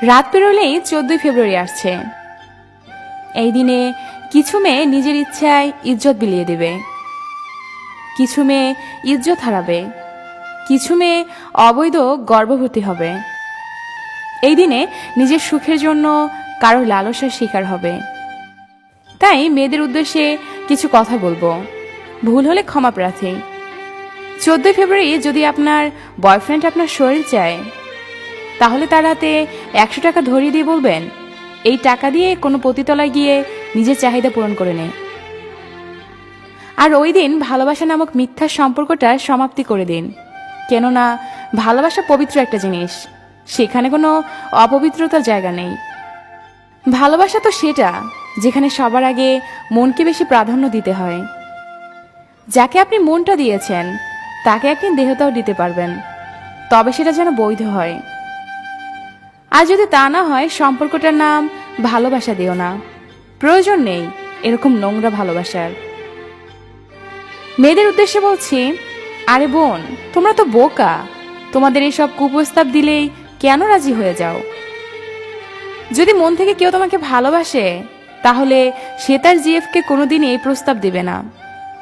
রাত পেরোলেই 14 ফেব্রুয়ারি আসছে। এই দিনে কিছু মেয়ে নিজের ইচ্ছায় ইজ্জত বিলিয়ে দেবে, কিছু মেয়ে ইজ্জত হারাবে, কিছু মেয়ে অবৈধ গর্ভবতী হবে। এই দিনে নিজের সুখের জন্য কারো লালসার শিকার হবে। তাই মেয়েদের উদ্দেশ্যে কিছু কথা বলবো, ভুল হলে ক্ষমা প্রার্থী। 14 ফেব্রুয়ারি যদি আপনার বয়ফ্রেন্ড আপনার শরীর চায়, তাহলে তার হাতে 100 টাকা ধরিয়ে দিয়ে বলবেন, এই টাকা দিয়ে কোনো পতিতলায় গিয়ে নিজের চাহিদা পূরণ করে নে। আর ওই দিন ভালোবাসা নামক মিথ্যা সম্পর্কটা সমাপ্তি করে দিন। কেননা ভালোবাসা পবিত্র একটা জিনিস, সেখানে কোনো অপবিত্রতার জায়গা নেই। ভালোবাসা তো সেটা যেখানে সবার আগে মনকে বেশি প্রাধান্য দিতে হয়। যাকে আপনি মনটা দিয়েছেন তাকে একদিন দেহটাও দিতে পারবেন, তবে সেটা যেন বৈধ হয়। আর যদি তা না হয়, সম্পর্কটার নাম ভালোবাসা দিও না। প্রয়োজন নেই এরকম নোংরা ভালোবাসার। মেয়েদের উদ্দেশ্যে বলছি, আরে বোন, তোমরা তো বোকা, তোমাদের এইসব কুপ্রস্তাব দিলেই কেন রাজি হয়ে যাও? যদি মন থেকে কেউ তোমাকে ভালোবাসে, তাহলে সে তার জিএফকে কোনোদিন এই প্রস্তাব দিবে না।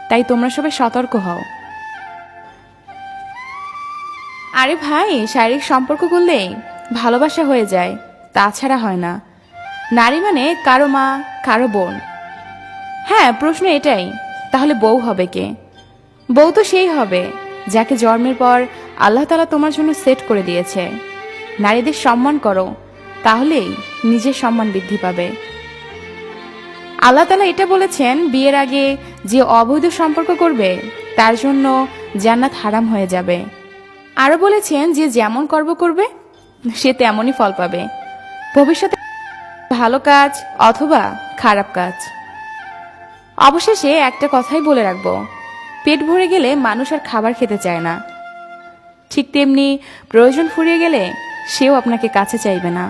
তাই তোমরা সবাই সতর্ক হও। আরে ভাই, শারীরিক সম্পর্ক করলেই ভালোবাসা হয়ে যায়, তাছাড়া হয় না। নারী মানে কারো মা, কারো বোন। হ্যাঁ, প্রশ্ন এটাই, তাহলে বউ হবে কে? বউ তো সেই হবে যাকে জন্মের পর আল্লাহ তাআলা তোমার জন্য সেট করে দিয়েছে। নারীদের সম্মান করো, তাহলেই নিজের সম্মান বৃদ্ধি পাবে। আল্লাহ তাআলা এটা বলেছেন, বিয়ের আগে যে অবৈধ সম্পর্ক করবে তার জন্য জান্নাত হারাম হয়ে যাবে। আরো বলেছেন, যে যেমন কর্ম করবে সে তেমনই ফল পাবে, ভবিষ্যতে ভালো কাজ অথবা খারাপ কাজ। অবশেষে একটা কথাই বলে রাখবো, পেট ভরে গেলে মানুষ আর খাবার খেতে চায় না, ঠিক তেমনি প্রয়োজন ফুরিয়ে গেলে সেও আপনাকে কাছে চাইবে না।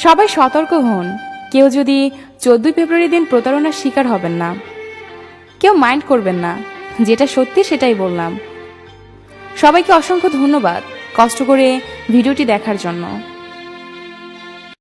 সবাই সতর্ক হন, কেউ যদি 14 ফেব্রুয়ারি দিন প্রতারণার শিকার হবেন না। কেউ মাইন্ড করবেন না, যেটা সত্যি সেটাই বললাম। সবাইকে অসংখ্য ধন্যবাদ কষ্ট করে ভিডিওটি দেখার জন্য।